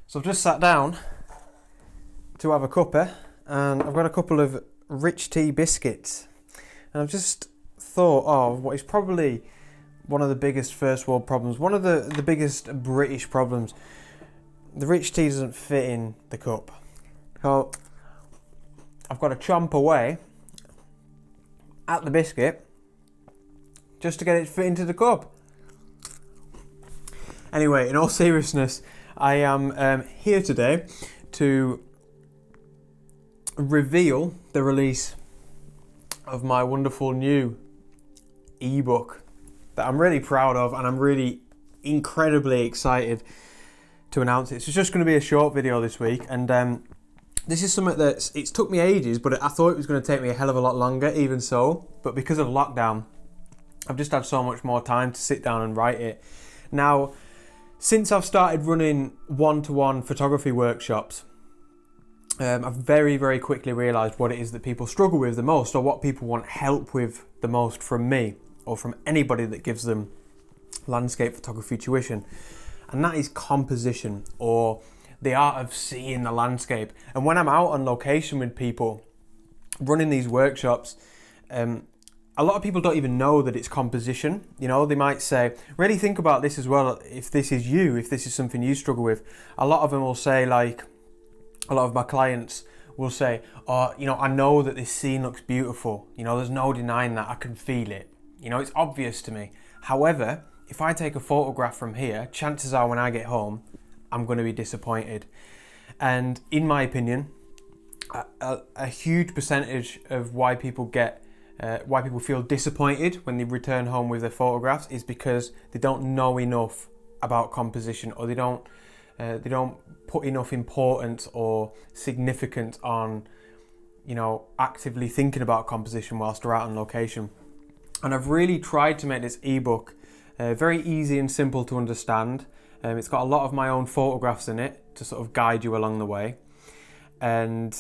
So I've just sat down to have a cuppa, and I've got a couple of rich tea biscuits. And I've just thought of what is probably one of the biggest first world problems, one of the biggest British problems. The rich tea doesn't fit in the cup. So I've got to chomp away at the biscuit just to get it to fit into the cup. Anyway, in all seriousness, I am here today to reveal the release of my wonderful new ebook that I'm really proud of, and I'm really incredibly excited to announce it. So it's just going to be a short video this week, and this is something that it's took me ages, but I thought it was going to take me a hell of a lot longer, even so. But because of lockdown, I've just had so much more time to sit down and write it. Now, since I've started running one-to-one photography workshops, I've very, very quickly realised what it is that people struggle with the most, or what people want help with the most from me, or from anybody that gives them landscape photography tuition. And that is composition, or the art of seeing the landscape. And when I'm out on location with people running these workshops, a lot of people don't even know that it's composition. You know, they might say, really think about this as well, if this is you, if this is something you struggle with. A lot of them will say, like, a lot of my clients will say, oh, you know, I know that this scene looks beautiful. You know, there's no denying that, I can feel it. You know, it's obvious to me. However, if I take a photograph from here, chances are when I get home, I'm going to be disappointed. And in my opinion, a huge percentage of why people feel disappointed when they return home with their photographs is because they don't know enough about composition, or they don't put enough importance or significance on, you know, actively thinking about composition whilst they're out on location. And I've really tried to make this ebook very easy and simple to understand. It's got a lot of my own photographs in it to sort of guide you along the way. And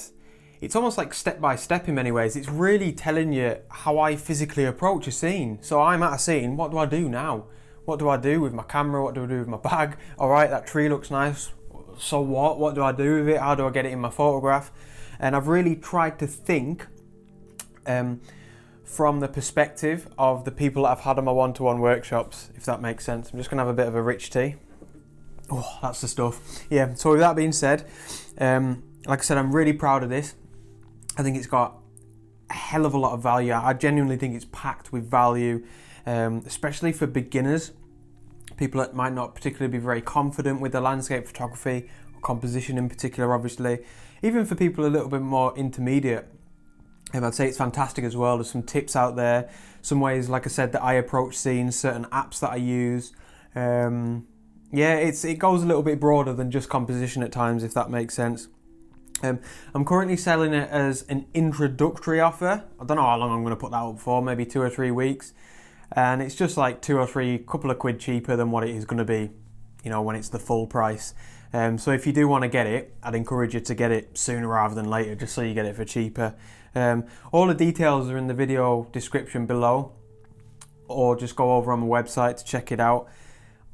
it's almost like step by step in many ways. It's really telling you how I physically approach a scene. So I'm at a scene, what do I do now? What do I do with my camera? What do I do with my bag? All right, that tree looks nice. So what? What do I do with it? How do I get it in my photograph? And I've really tried to think from the perspective of the people that I've had on my one-to-one workshops, if that makes sense. I'm just gonna have a bit of a rich tea. Oh, that's the stuff. Yeah, so with that being said, like I said, I'm really proud of this. I think it's got a hell of a lot of value. I genuinely think it's packed with value, especially for beginners, people that might not particularly be very confident with the landscape photography, or composition in particular, obviously. Even for people a little bit more intermediate, I'd say it's fantastic as well. There's some tips out there, some ways, like I said, that I approach scenes, certain apps that I use. Yeah, it goes a little bit broader than just composition at times, if that makes sense. I'm currently selling it as an introductory offer. I don't know how long I'm going to put that up for, maybe 2 or 3 weeks. And it's just like couple of quid cheaper than what it is going to be, you know, when it's the full price. So if you do want to get it, I'd encourage you to get it sooner rather than later, just so you get it for cheaper. All the details are in the video description below, or just go over on my website to check it out.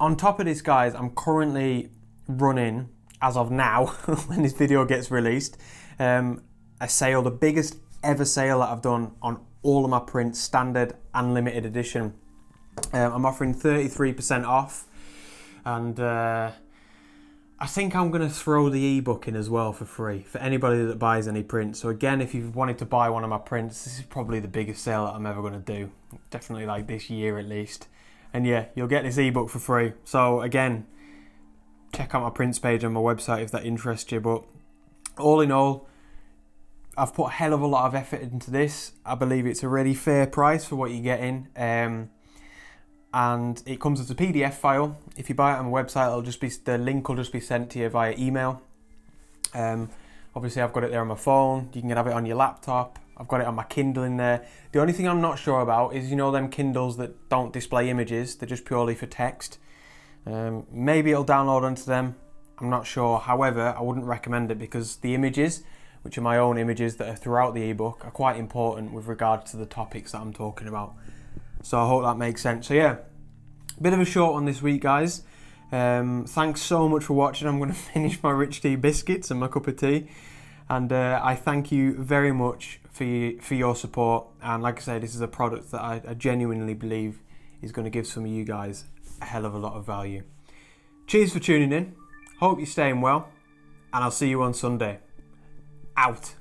On top of this, guys, I'm currently running, as of now, when this video gets released, a sale, the biggest ever sale that I've done on all of my prints, standard and limited edition. I'm offering 33% off, and I think I'm going to throw the ebook in as well for free for anybody that buys any prints. So again, if you've wanted to buy one of my prints, this is probably the biggest sale that I'm ever going to do. Definitely like this year at least. And yeah, you'll get this ebook for free. So again, check out my prints page on my website if that interests you. But all in all, I've put a hell of a lot of effort into this. I believe it's a really fair price for what you're getting. And it comes as a PDF file. If you buy it on my website, the link will just be sent to you via email. Obviously, I've got it there on my phone. You can have it on your laptop. I've got it on my Kindle in there. The only thing I'm not sure about is, you know, them Kindles that don't display images, they're just purely for text. Maybe it'll download onto them, I'm not sure. However, I wouldn't recommend it because the images, which are my own images that are throughout the ebook, are quite important with regards to the topics that I'm talking about. So I hope that makes sense. So yeah, bit of a short one this week, guys. Thanks so much for watching. I'm going to finish my rich tea biscuits and my cup of tea. And I thank you very much for your support. And like I say, this is a product that I genuinely believe is going to give some of you guys a hell of a lot of value. Cheers for tuning in. Hope you're staying well. And I'll see you on Sunday. Out.